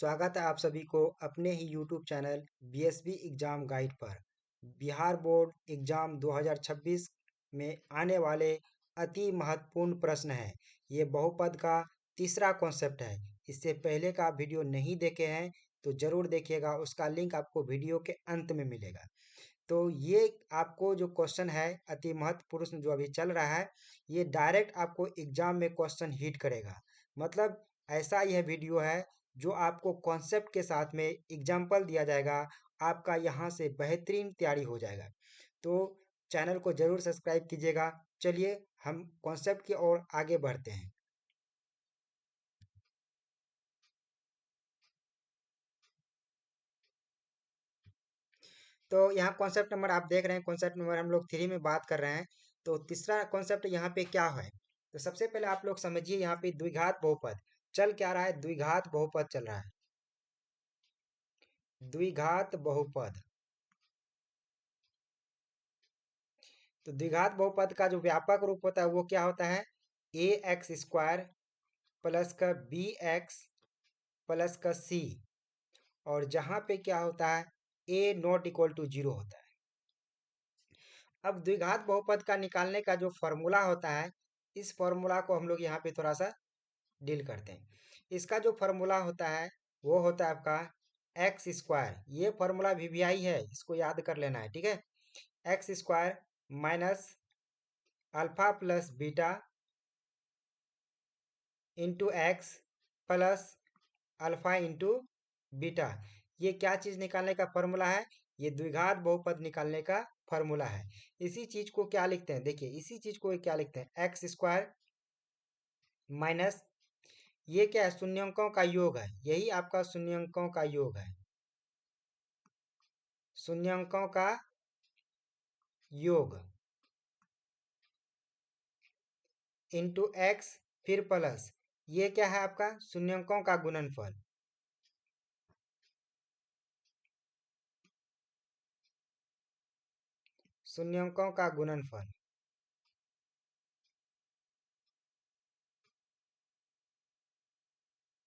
स्वागत है आप सभी को अपने ही YouTube channel BSB exam guide पर। बिहार बोर्ड एग्जाम 2026 में आने वाले अति महत्वपूर्ण प्रश्न है। ये बहुपद का तीसरा कॉन्सेप्ट है। इससे पहले का वीडियो नहीं देखे हैं तो जरूर देखिएगा, उसका लिंक आपको वीडियो के अंत में मिलेगा। तो ये आपको जो क्वेश्चन है अति महत्वपूर्ण जो अभी चल रहा है, ये डायरेक्ट आपको एग्जाम में क्वेश्चन हिट करेगा। मतलब ऐसा यह वीडियो है जो आपको कॉन्सेप्ट के साथ में एग्जाम्पल दिया जाएगा, आपका यहाँ से बेहतरीन तैयारी हो जाएगा। तो चैनल को जरूर सब्सक्राइब कीजिएगा। चलिए हम कॉन्सेप्ट की ओर आगे बढ़ते हैं। तो यहाँ कॉन्सेप्ट नंबर आप देख रहे हैं, कॉन्सेप्ट नंबर हम लोग 3 में बात कर रहे हैं। तो तीसरा कॉन्सेप्ट यहाँ पे क्या है, तो सबसे पहले आप लोग समझिए यहाँ पे द्विघात बहुपद चल क्या रहा है। द्विघात बहुपद चल रहा है, द्विघात बहुपद। तो द्विघात बहुपद का जो व्यापक रूप होता है वो क्या होता है, ए एक्स स्क्वायर प्लस का बी एक्स प्लस का सी, और जहां पे क्या होता है ए नॉट इक्वल टू 0 होता है। अब द्विघात बहुपद का निकालने का जो फॉर्मूला होता है, इस फॉर्मूला को हम लोग यहाँ पे थोड़ा सा डील करते हैं। इसका जो फॉर्मूला होता है वो होता है आपका एक्स स्क्वायर। ये फॉर्मूला वीवीआई है, इसको याद कर लेना है, ठीक है। X square minus alpha plus beta into x plus alpha into beta. ये क्या चीज निकालने का फॉर्मूला है, ये द्विघात बहुपद निकालने का फॉर्मूला है। इसी चीज को क्या लिखते हैं, देखिए इसी चीज को क्या लिखते हैं, एक्स स्क्वायर माइनस, ये क्या है, शून्यंकों का योग है। यही आपका शून्यंकों का योग है, शून्यंकों का योग इंटू एक्स फिर प्लस, ये क्या है आपका शून्यंकों का गुणनफल। शून्यंकों का गुणनफल,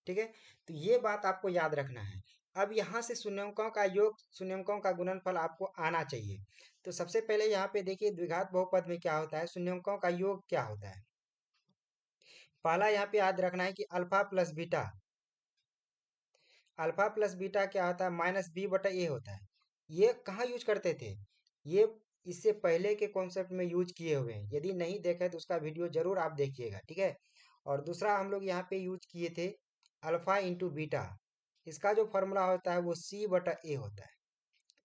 ठीक है। तो ये बात आपको याद रखना है। अब यहाँ से शून्यंकों का योग, शून्यंकों का गुणनफल आपको आना चाहिए। तो सबसे पहले यहाँ पे देखिए द्विघात बहुपद में क्या होता है, शून्यंकों का योग क्या होता है। पहला यहाँ पे याद रखना है कि alpha plus beta, alpha plus beta क्या होता है, माइनस बी बटा ए होता है। ये कहाँ यूज करते थे, ये इससे पहले के कॉन्सेप्ट में यूज किए हुए हैं। यदि नहीं देखे तो उसका वीडियो जरूर आप देखिएगा, ठीक है। और दूसरा हम लोग यहाँ पे यूज किए थे अल्फा इंटू बीटा। इसका जो फॉर्मूला होता है वो सी बटा ए होता है,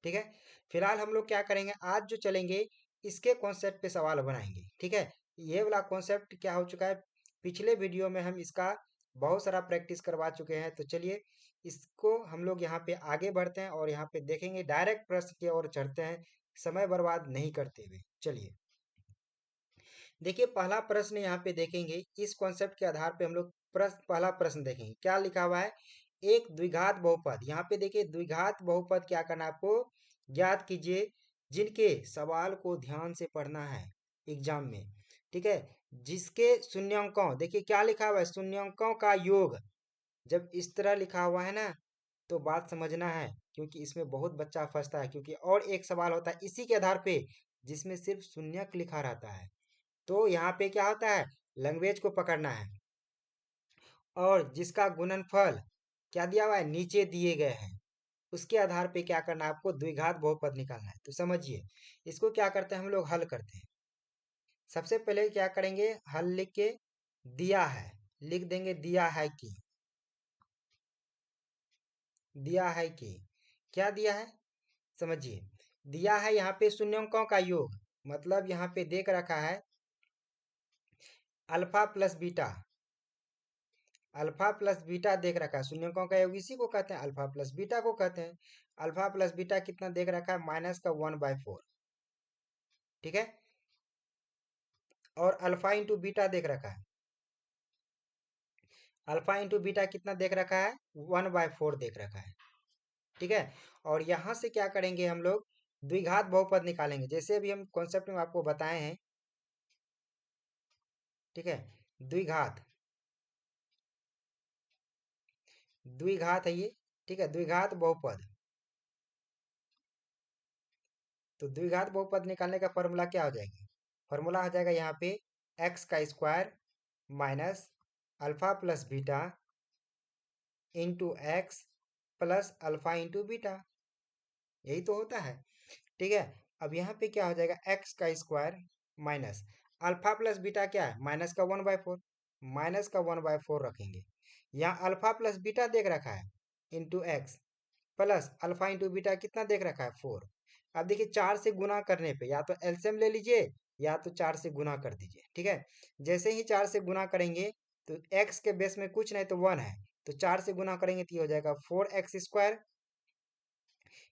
ठीक है। फिलहाल हम लोग क्या करेंगे, आज जो चलेंगे इसके कॉन्सेप्ट पे सवाल बनाएंगे, ठीक है। ये वाला कॉन्सेप्ट क्या हो चुका है, पिछले वीडियो में हम इसका बहुत सारा प्रैक्टिस करवा चुके हैं। तो चलिए इसको हम लोग यहाँ पे आगे बढ़ते हैं और यहाँ पे देखेंगे, डायरेक्ट प्रश्न की ओर चढ़ते हैं, समय बर्बाद नहीं करते हुए। चलिए देखिए पहला प्रश्न यहाँ पे देखेंगे, इस कॉन्सेप्ट के आधार पे हम लोग पहला प्रश्न देखेंगे क्या लिखा हुआ है। एक द्विघात बहुपद, यहाँ पे देखिए द्विघात बहुपद क्या करना है आपको, ज्ञात कीजिए जिनके सवाल को ध्यान से पढ़ना है एग्जाम में, ठीक है। जिसके शून्यंकों, देखिए क्या लिखा हुआ है, शून्यंकों का योग। जब इस तरह लिखा हुआ है ना तो बात समझना है, क्योंकि इसमें बहुत बच्चा फंसता है। क्योंकि और एक सवाल होता है इसी के आधार पे जिसमें सिर्फ शून्यक लिखा रहता है। तो यहाँ पे क्या होता है, लैंग्वेज को पकड़ना है, और जिसका गुणनफल क्या दिया हुआ है नीचे दिए गए हैं, उसके आधार पे क्या करना है आपको, द्विघात बहुपद निकालना है। तो समझिए इसको क्या करते हैं हम लोग, हल करते हैं। सबसे पहले क्या करेंगे, हल लिख के दिया है लिख देंगे, दिया है कि, दिया है कि, क्या दिया है समझिए, दिया है यहाँ पे शून्यंकों का योग। मतलब यहाँ पे देख रखा है alpha plus beta, alpha plus beta देख रखा है, शून्यंकों का योग इसी को कहते हैं, अल्फा प्लस बीटा को कहते हैं। अल्फा प्लस बीटा कितना देख रखा है, माइनस का 1/4, ठीक है। और अल्फा इंटू बीटा देख रखा है, अल्फा इंटू बीटा कितना देख रखा है, 1/4 देख रखा है, ठीक है। और यहां से क्या करेंगे हम लोग, द्विघात बहुपद निकालेंगे, जैसे अभी हम कॉन्सेप्ट में आपको बताए हैं, ठीक है। द्विघात, द्विघात है ये, ठीक है, द्विघात बहुपद। तो द्विघात बहुपद निकालने का फॉर्मूला क्या हो जाएगा? फॉर्मूला हो जाएगा यहाँ पे एक्स का square minus alpha plus beta into x plus alpha into beta, यही तो होता है। ठीक है, अब यहाँ पे क्या हो जाएगा, एक्स का square minus alpha plus beta क्या है, माइनस का 1/4, माइनस का 1/4 रखेंगे। यहाँ अल्फा प्लस बीटा देख रखा है into x plus alpha into beta कितना देख रखा है, 4। अब देखिए 4 से गुना करने पे या तो एलसीएम ले लीजिए या तो 4 से गुना कर दीजिए, ठीक है। जैसे ही 4 से गुना करेंगे तो एक्स के बेस में कुछ नहीं तो 1 है, तो 4 से गुना करेंगे तो ये हो जाएगा 4x²।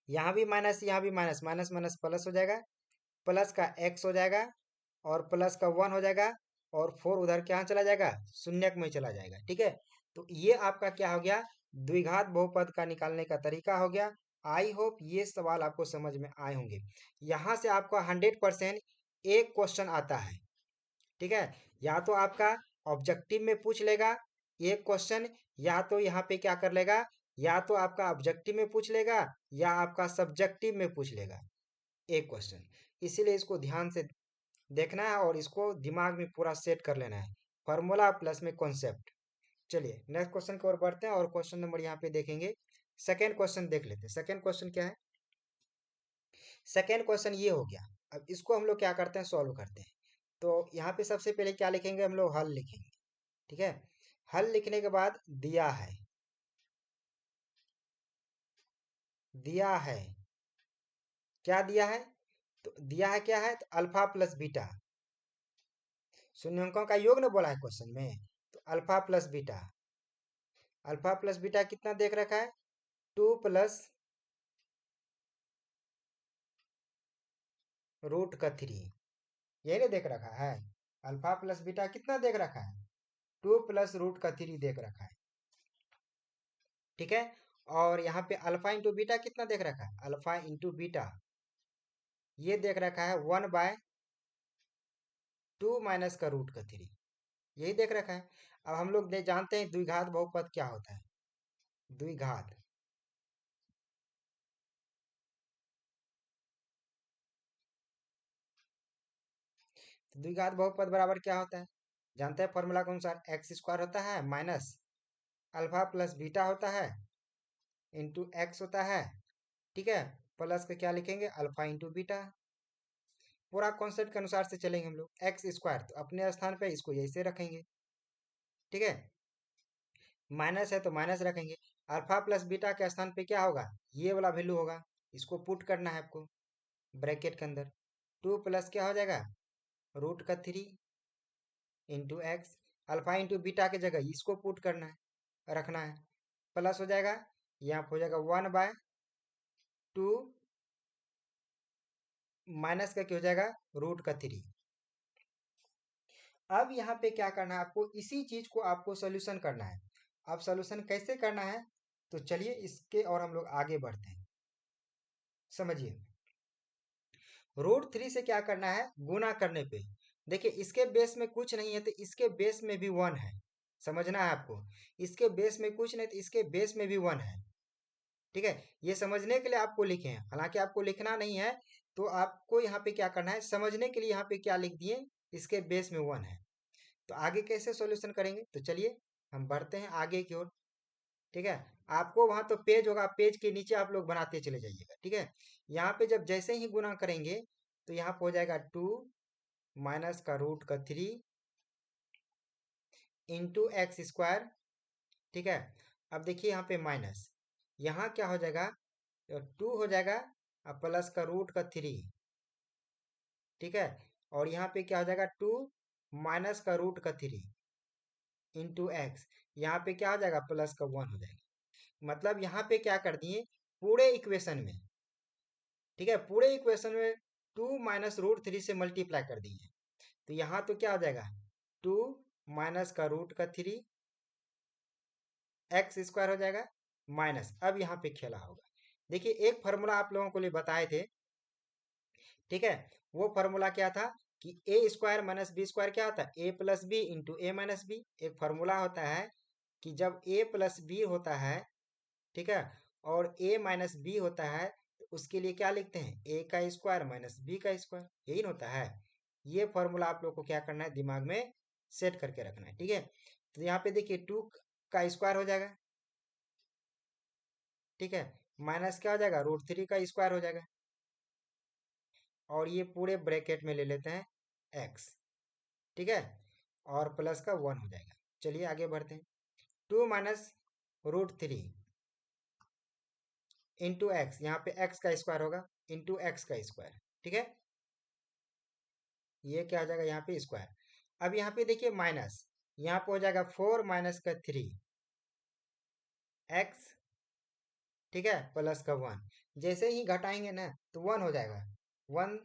यहाँ भी माइनस, यहाँ भी माइनस, माइनस माइनस प्लस हो जाएगा, प्लस का x हो जाएगा और प्लस का 1 हो जाएगा, और 4 उधर क्या चला जाएगा, शून्यक में चला जाएगा, ठीक है। तो ये आपका क्या हो गया, द्विघात बहुपद का निकालने का तरीका हो गया। आई होप ये सवाल आपको समझ में आए होंगे। यहाँ से आपका 100% एक क्वेश्चन आता है, ठीक है। या तो आपका ऑब्जेक्टिव में पूछ लेगा एक क्वेश्चन, या तो यहाँ पे क्या कर लेगा, या तो आपका ऑब्जेक्टिव में पूछ लेगा या आपका सब्जेक्टिव में पूछ लेगा एक क्वेश्चन। इसीलिए इसको ध्यान से देखना है और इसको दिमाग में पूरा सेट कर लेना है, फॉर्मूला प्लस में कॉन्सेप्ट। चलिए नेक्स्ट क्वेश्चन की ओर बढ़ते हैं और क्वेश्चन नंबर यहाँ पे देखेंगे। सेकेंड क्वेश्चन देख लेते हैं, सेकेंड क्वेश्चन क्या है। सेकेंड क्वेश्चन ये हो गया। अब इसको हम लोग क्या करते हैं, सॉल्व करते हैं। तो यहाँ पे सबसे पहले क्या लिखेंगे, हम लोग हल लिखेंगे, ठीक है। हल लिखने के बाद दिया है, दिया है, क्या दिया है, तो दिया है क्या है, तो अल्फा प्लस बीटा, शून्यंकों का योग ने बोला है क्वेश्चन में, तो alpha plus beta, alpha plus beta कितना देख रखा है, 2 + √3, यही ना देख रखा है। अल्फा प्लस बीटा कितना देख रखा है, 2 + √3 देख रखा है, ठीक है। और यहाँ पे अल्फा इंटू बीटा कितना देख रखा है, अल्फा इंटू बीटा ये देख रखा है 1/2 माइनस का √3, यही देख रखा है। अब हम लोग जानते हैं द्विघात बहुपद क्या होता है, द्विघात, तो द्विघात बहुपद बराबर क्या होता है, जानते हैं फॉर्मूला के अनुसार x² होता है माइनस अल्फा प्लस बीटा होता है इंटू एक्स होता है, ठीक है। प्लस का क्या लिखेंगे, अल्फा इंटू बीटा, पूरा कॉन्सेप्ट के अनुसार से चलेंगे हम लोग। x² तो अपने स्थान पे इसको यही से रखेंगे, ठीक है। माइनस है तो माइनस रखेंगे, अल्फा प्लस बीटा के स्थान पे क्या होगा, ये वाला वैल्यू होगा, इसको पुट करना है आपको ब्रैकेट के अंदर। 2 प्लस क्या हो जाएगा, √3 into x, alpha into beta की जगह इसको पुट करना है, रखना है, प्लस हो जाएगा, यहाँ पे हो जाएगा 1/2 माइनस का क्या हो जाएगा, √3। अब यहाँ पे क्या करना है आपको, इसी चीज को आपको सोल्यूशन करना है। अब सोल्यूशन कैसे करना है, तो चलिए इसके और हम लोग आगे बढ़ते हैं, समझिए। √3 से क्या करना है, गुना करने पे देखिए इसके बेस में कुछ नहीं है तो इसके बेस में भी 1 है, समझना है आपको। इसके बेस में कुछ नहीं तो इसके बेस में भी 1 है, ठीक है। ये समझने के लिए आपको लिखे हैं, हालांकि आपको लिखना नहीं है, तो आपको यहाँ पे क्या करना है, समझने के लिए यहाँ पे क्या लिख दिए, इसके बेस में 1 है। तो आगे कैसे सॉल्यूशन करेंगे, तो चलिए हम बढ़ते हैं आगे की ओर, ठीक है। आपको वहां तो पेज होगा, पेज के नीचे आप लोग बनाते चले जाइएगा, ठीक है। यहाँ पे जब जैसे ही गुना करेंगे तो यहाँ पे हो जाएगा 2 माइनस का √3 इंटू x², ठीक है। अब देखिए यहाँ पे माइनस, यहाँ क्या हो जाएगा, 2 हो जाएगा अब प्लस का √3, ठीक है। और यहाँ पे क्या हो जाएगा, 2 माइनस का √3 इंटू एक्स, यहाँ पे क्या हो जाएगा, प्लस का 1 हो जाएगा। मतलब यहाँ पे क्या कर दिए, पूरे इक्वेशन में, ठीक है, पूरे इक्वेशन में 2 माइनस √3 से मल्टीप्लाई कर दिए, तो यहाँ तो क्या हो जाएगा, 2 माइनस का √3 x² हो जाएगा माइनस, अब यहाँ पे खेला होगा। देखिए एक फार्मूला आप लोगों को लिए बताए थे, ठीक है। वो फार्मूला क्या था कि a² माइनस b² क्या होता है, a plus B into a minus B, एक फार्मूला होता है कि जब a प्लस बी होता है, ठीक है, और a माइनस बी होता है, तो उसके लिए क्या लिखते हैं, a का स्क्वायर माइनस बी का स्क्वायर, यही ना होता है। ये फॉर्मूला आप लोग को क्या करना है, दिमाग में सेट करके रखना है, ठीक है। तो यहाँ पे देखिए 2 का स्क्वायर हो जाएगा, ठीक है, माइनस क्या हो जाएगा, √3 का स्क्वायर हो जाएगा, और ये पूरे ब्रैकेट में ले लेते हैं x, ठीक है, और प्लस का 1 हो जाएगा। चलिए आगे बढ़ते हैं। 2 माइनस √3 इंटू एक्स, यहाँ पे x का स्क्वायर होगा, इंटू एक्स का स्क्वायर, ठीक है, ये क्या हो जाएगा यहाँ पे स्क्वायर। अब यहाँ पे देखिए माइनस, यहाँ पे हो जाएगा 4 माइनस का 3 एक्स, ठीक है, प्लस का 1। जैसे ही घटाएंगे ना तो 1 हो जाएगा, 1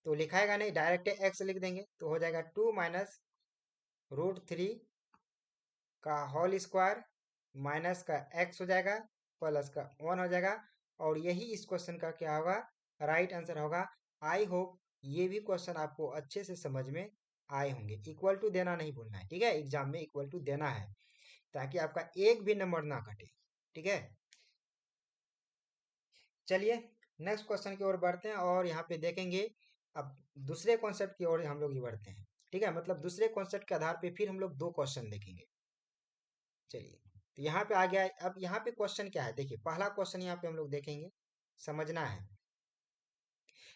तो लिखाएगा नहीं, डायरेक्ट एक्स लिख देंगे, तो हो जाएगा 2 माइनस √3 का होल स्क्वायर माइनस का एक्स हो जाएगा, प्लस का 1 हो जाएगा। और यही इस क्वेश्चन का क्या होगा, राइट आंसर होगा। आई होप ये भी क्वेश्चन आपको अच्छे से समझ में आए होंगे। इक्वल टू देना नहीं भूलना है, ठीक है, एग्जाम में इक्वल टू देना है, ताकि आपका एक भी नंबर ना कटे, ठीक है। चलिए नेक्स्ट क्वेश्चन की ओर बढ़ते हैं, और यहाँ पे देखेंगे अब दूसरे कॉन्सेप्ट की ओर हम लोग ही बढ़ते हैं, ठीक है, मतलब दूसरे कॉन्सेप्ट के आधार पे फिर हम लोग दो क्वेश्चन देखेंगे। चलिए, तो यहाँ पे आ गया। अब यहाँ पे क्वेश्चन क्या है, देखिए पहला क्वेश्चन यहाँ पे हम लोग देखेंगे, समझना है।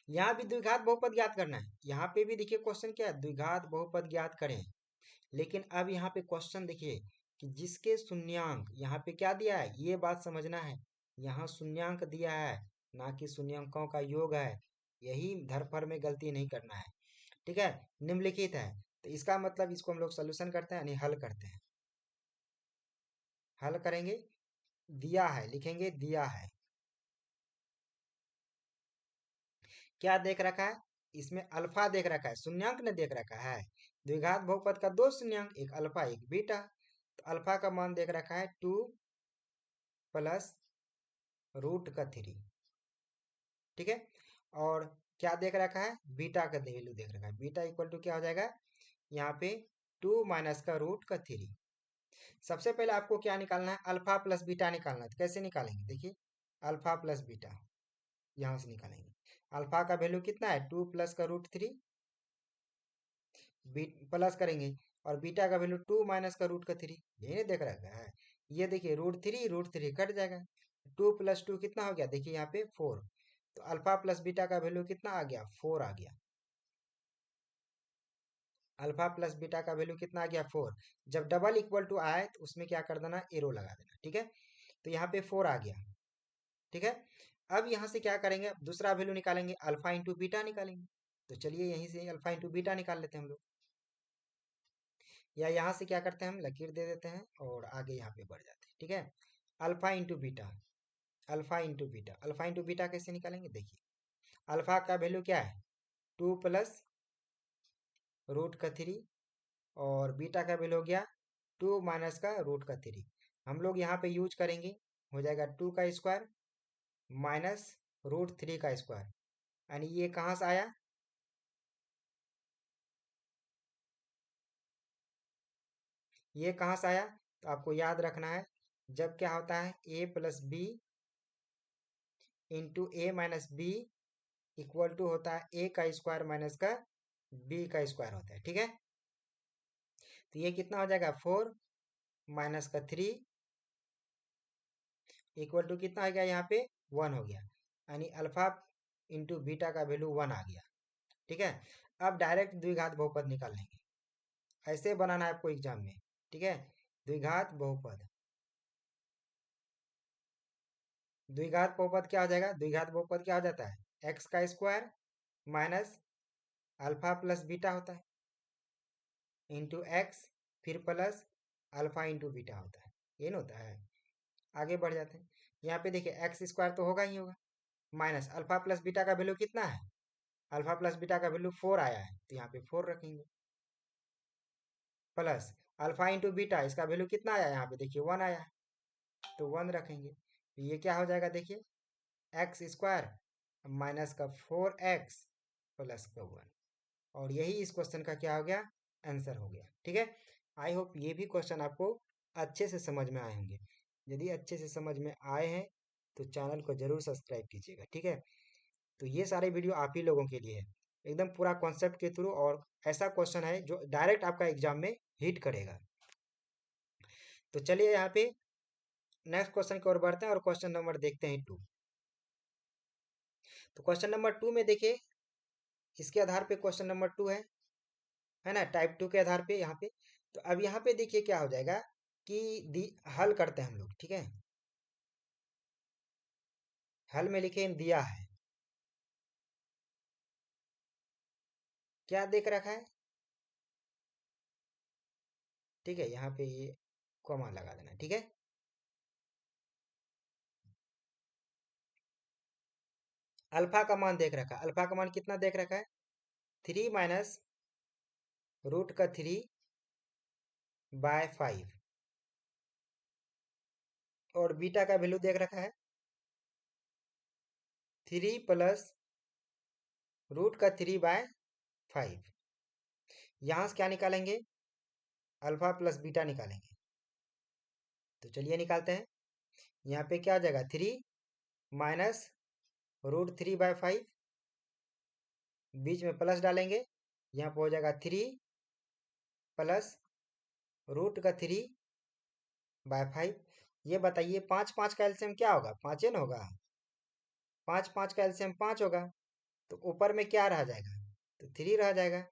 यहाँ भी द्विघात बहुपद ज्ञात करना है, यहाँ पे भी देखिए क्वेश्चन क्या है, द्विघात बहुपद ज्ञात करें। लेकिन अब यहाँ पे क्वेश्चन देखिए कि जिसके शून्यांक यहाँ पे क्या दिया है, ये बात समझना है। यहाँ शून्यांक दिया है, ना कि शून्यांकों का योग है। यही धरफर में गलती नहीं करना है, ठीक है, निम्नलिखित है। तो इसका मतलब इसको हम लोग सोल्यूशन करते हैं, यानी हल करते हैं। हल करेंगे, दिया है लिखेंगे, दिया है, क्या देख रखा है, इसमें अल्फा देख रखा है, शून्यांक ने देख रखा है। द्विघात बहुपद का दो शून्यांक, एक अल्फा एक बीटा। तो अल्फा का मान देख रखा है 2 प्लस √3, ठीक है। और क्या देख रखा है, बीटा का वैल्यू देख रखा है, बीटा इक्वल टू क्या हो जाएगा यहाँ पे 2 माइनस का √3। सबसे पहले आपको क्या निकालना है, अल्फा प्लस बीटा निकालना है। तो कैसे निकालेंगे, देखिए अल्फा प्लस बीटा यहां से निकालेंगे। अल्फा का वैल्यू कितना है, 2 प्लस का √3, प्लस करेंगे, और बीटा का वैल्यू 2 माइनस का √3, यही नहीं देख रहा है। ये देखिए √3 कट जाएगा, 2 प्लस 2 कितना हो गया, देखिए यहाँ पे 4। तो अल्फा प्लस बीटा का वैल्यू कितना आ गया, 4 आ गया। अल्फा प्लस बीटा का वैल्यू कितना आ गया, 4। जब डबल इक्वल टू आए तो उसमें क्या कर देना, एरो लगा देना, ठीक है। तो यहाँ पे 4 आ गया, ठीक है। अब यहाँ से क्या करेंगे, दूसरा वैल्यू निकालेंगे, अल्फा इंटू बीटा निकालेंगे। तो चलिए यहीं से अल्फा इंटू बीटा निकाल लेते हैं हम लोग, या यहाँ से क्या करते हैं, हम लकीर दे देते हैं और आगे यहाँ पे बढ़ जाते हैं, ठीक है। Alpha into beta, alpha into beta, alpha into beta कैसे निकालेंगे, देखिए अल्फा का वैल्यू क्या है, 2 प्लस √3, और बीटा का वैल्यू हो गया 2 माइनस का √3। हम लोग यहाँ पे यूज करेंगे, हो जाएगा 2 का स्क्वायर माइनस √3 का स्क्वायर, यानी ये कहाँ से आया, ये कहाँ से आया। तो आपको याद रखना है, जब क्या होता है, a plus B into A minus B equal to होता है a का स्क्वायर माइनस का b का स्क्वायर होता है, ठीक है। तो ये कितना हो जाएगा, 4 माइनस का 3 इक्वल टू कितना आ गया, यहाँ पे 1 हो गया, यानी अल्फा इंटू बीटा का वैल्यू 1 आ गया, ठीक है। अब डायरेक्ट द्विघात बहुपद निकाल लेंगे, ऐसे बनाना है आपको एग्जाम में, ठीक है। द्विघात बहुपद, द्विघात बहुपद क्या हो जाएगा, द्विघात बहुपद क्या हो जाता है, एक्स का square minus alpha plus beta होता है, इंटू एक्स, फिर प्लस अल्फा इंटू बीटा होता है, ये ना होता है। आगे बढ़ जाते हैं, यहाँ पे देखिए एक्स स्क्वायर तो होगा ही होगा, माइनस अल्फा प्लस बीटा का वैल्यू कितना है, अल्फा प्लस बीटा का वैल्यू 4 आया है, तो यहाँ पे 4 रखेंगे, प्लस अल्फा इंटू बीटा, इसका वैल्यू कितना आया, यहाँ पे देखिए 1 आया है, तो 1 रखेंगे। तो ये क्या हो जाएगा, देखिए एक्स स्क्वायर माइनस का 4x प्लस का 1, और यही इस क्वेश्चन का क्या हो गया, आंसर हो गया, ठीक है। आई होप ये भी क्वेश्चन आपको अच्छे से समझ में आए होंगे। यदि अच्छे से समझ में आए हैं तो चैनल को जरूर सब्सक्राइब कीजिएगा, ठीक है। तो ये सारे वीडियो आप ही लोगों के लिए है, एकदम पूरा कॉन्सेप्ट के थ्रू, और ऐसा क्वेश्चन है जो डायरेक्ट आपका एग्जाम में हिट करेगा। तो चलिए यहाँ पे नेक्स्ट क्वेश्चन की ओर बढ़ते हैं और क्वेश्चन नंबर देखते हैं 2। तो क्वेश्चन नंबर 2 में देखिए, इसके आधार पे क्वेश्चन नंबर 2 है ना, टाइप 2 के आधार पे यहाँ पे। तो अब यहाँ पे देखिए क्या हो जाएगा कि हल करते हैं हम लोग, ठीक है। हल में लिखे दिया है, क्या देख रखा है, ठीक है। यहाँ पे ये कॉमा लगा देना, ठीक है। अल्फा का मान देख रखा है, अल्फा का मान कितना देख रखा है, 3 - √3/5, और बीटा का वैल्यू देख रखा है 3 + √3/5। यहां से क्या निकालेंगे, अल्फा प्लस बीटा निकालेंगे। तो चलिए निकालते हैं। यहाँ पे क्या आ जाएगा, 3 - √3/5, बीच में प्लस डालेंगे, यहाँ पे हो जाएगा 3 + √3/5। ये बताइए 5 5 का एलसीएम क्या होगा, 5 न होगा। 5 5 का एलसीएम 5 होगा। तो ऊपर में क्या रह जाएगा, तो 3 रह जाएगा,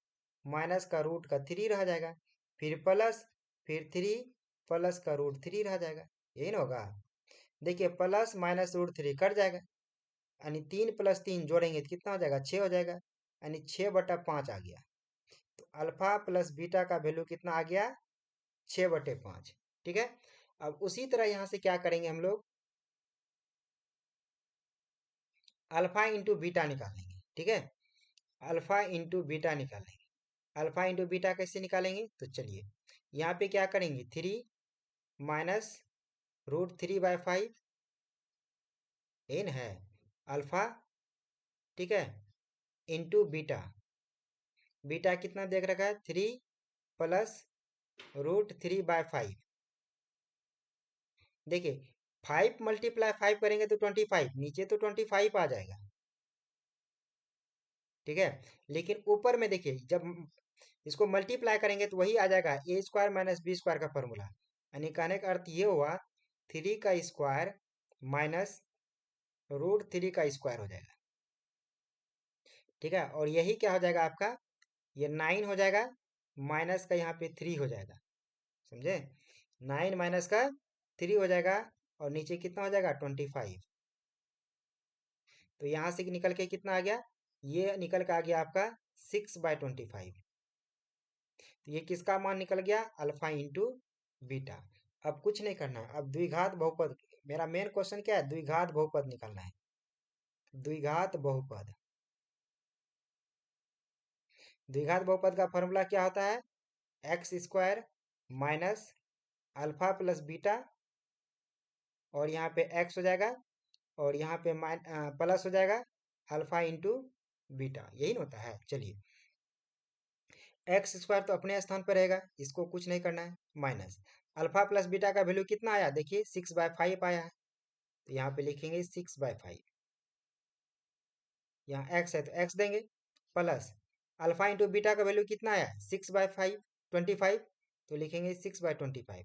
माइनस का रूट का 3 रह जाएगा, फिर प्लस, फिर 3 + का √3 रह जाएगा, यही ना होगा। देखिए प्लस माइनस √3 कट जाएगा, यानी 3 + 3 जोड़ेंगे तो कितना हो जाएगा, 6 हो जाएगा, यानी 6/5 आ गया। तो अल्फा प्लस बीटा का वैल्यू कितना आ गया, 6/5, ठीक है। अब उसी तरह यहां से क्या करेंगे हम लोग, अल्फा इंटू बीटा निकालेंगे, ठीक है। अल्फा इंटू बीटा निकालेंगे। अल्फा इंटू बीटा कैसे निकालेंगे, तो चलिए यहाँ पे क्या करेंगे, 3 - √3/5 इन है अल्फा, ठीक है, इंटू बीटा। बीटा कितना देख रखा है, 3 + √3/5। देखिए 5 × 5 करेंगे तो 25, नीचे तो 25 आ जाएगा, ठीक है। लेकिन ऊपर में देखिए जब इसको मल्टीप्लाई करेंगे तो वही आ जाएगा, a² - b² का फॉर्मूला। यानी कहने का अर्थ ये हुआ 3 का स्क्वायर माइनस √3 का स्क्वायर हो जाएगा, ठीक है। और यही क्या हो जाएगा आपका, ये 9 हो जाएगा, माइनस का यहाँ पे 3 हो जाएगा, समझे। 9 माइनस का 3 हो जाएगा, और नीचे कितना हो जाएगा, 25। तो यहां से निकल के कितना आ गया, ये निकल के आ गया आपका 6/25। तो ये किसका मान निकल गया, अल्फा इंटू बीटा। अब कुछ नहीं करना है, अब द्विघात बहुपद, मेरा मेन क्वेश्चन क्या है, द्विघात बहुपद निकालना है। द्विघात बहुपद, द्विघात बहुपद का फॉर्मूला क्या होता है, x² minus alpha plus beta, और यहाँ पे x हो जाएगा, और यहाँ पे प्लस हो जाएगा अल्फा इंटू बीटा, यही ना होता है। चलिए x² तो अपने स्थान पर रहेगा, इसको कुछ नहीं करना है, माइनस अल्फा प्लस बीटा का वैल्यू कितना आया, देखिए 6/5 आया है। तो यहाँ पे लिखेंगे 6/5, यहाँ x है तो x देंगे, प्लस अल्फा इंटू बीटा का वैल्यू कितना आया, 6/5, 25, तो लिखेंगे 6/25।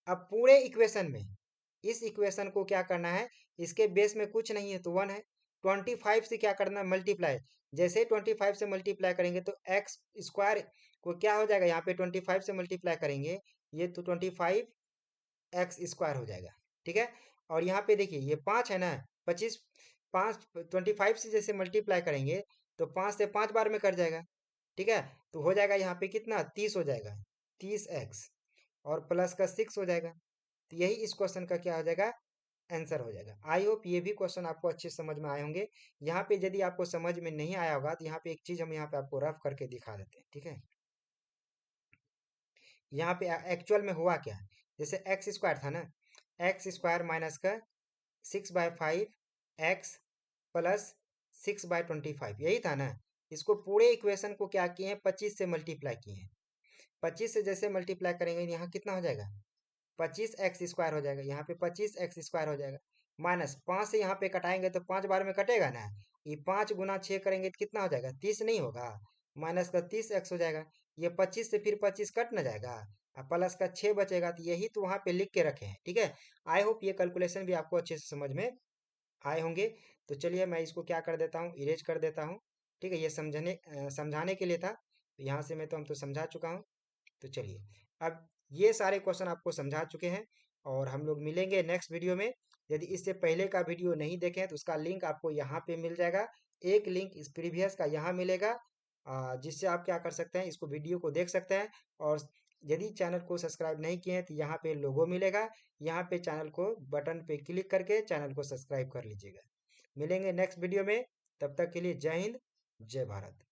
अब पूरे इक्वेशन में इस इक्वेशन को क्या करना है, इसके बेस में कुछ नहीं है तो 1 है, 25 से क्या करना है, मल्टीप्लाई। जैसे 25 से मल्टीप्लाई करेंगे तो x² को क्या हो जाएगा, यहाँ पे 25 से मल्टीप्लाई करेंगे, ये तो 25x² हो जाएगा, ठीक है। और यहाँ पे देखिए ये 5 है ना, 25, 5 25 से जैसे मल्टीप्लाई करेंगे तो 5 से 5 बार में कट जाएगा, ठीक है। तो हो जाएगा यहाँ पे कितना, 30 हो जाएगा, 30x, और प्लस का 6 हो जाएगा। तो यही इस क्वेश्चन का क्या हो जाएगा, आंसर हो जाएगा। आई होप ये भी क्वेश्चन आपको अच्छे समझ में आए होंगे। यहाँ पे यदि आपको समझ में नहीं आया होगा तो यहाँ पे एक चीज हम यहाँ पे आपको रफ करके दिखा देते हैं, ठीक है। यहाँ पे एक्चुअल में हुआ क्या, जैसे x² था ना, x² माइनस का 6/5 x प्लस 6/25, यही था ना। इसको पूरे इक्वेशन को क्या किए हैं, 25 से मल्टीप्लाई किए हैं। 25 से जैसे मल्टीप्लाई करेंगे यहाँ कितना हो जाएगा, 25x² हो जाएगा, यहाँ पे 25x² हो जाएगा। माइनस 5 से यहाँ पे कटाएंगे तो 5 बार में कटेगा ना, ये 5 × 6 करेंगे तो कितना हो जाएगा, 30 नहीं होगा, माइनस का 30x हो जाएगा। ये 25 से फिर 25 कट ना जाएगा, और प्लस का 6 बचेगा, तो यही तो वहां पे लिख के रखे हैं, ठीक है। आई होप ये कैलकुलेशन भी आपको अच्छे से समझ में आए होंगे। तो चलिए मैं इसको क्या कर देता हूँ, इरेज कर देता हूँ, ठीक है। ये समझाने के लिए था, तो यहाँ से मैं तो हम तो समझा चुका हूँ। तो चलिए, अब ये सारे क्वेश्चन आपको समझा चुके हैं, और हम लोग मिलेंगे नेक्स्ट वीडियो में। यदि इससे पहले का वीडियो नहीं देखे हैं तो उसका लिंक आपको यहाँ पे मिल जाएगा, एक लिंक इस प्रीवियस का यहाँ मिलेगा, जिससे आप क्या कर सकते हैं, इसको वीडियो को देख सकते हैं। और यदि चैनल को सब्सक्राइब नहीं किए हैं तो यहाँ पे लोगो मिलेगा, यहाँ पे चैनल को बटन पे क्लिक करके चैनल को सब्सक्राइब कर लीजिएगा। मिलेंगे नेक्स्ट वीडियो में, तब तक के लिए जय हिंद, जय भारत।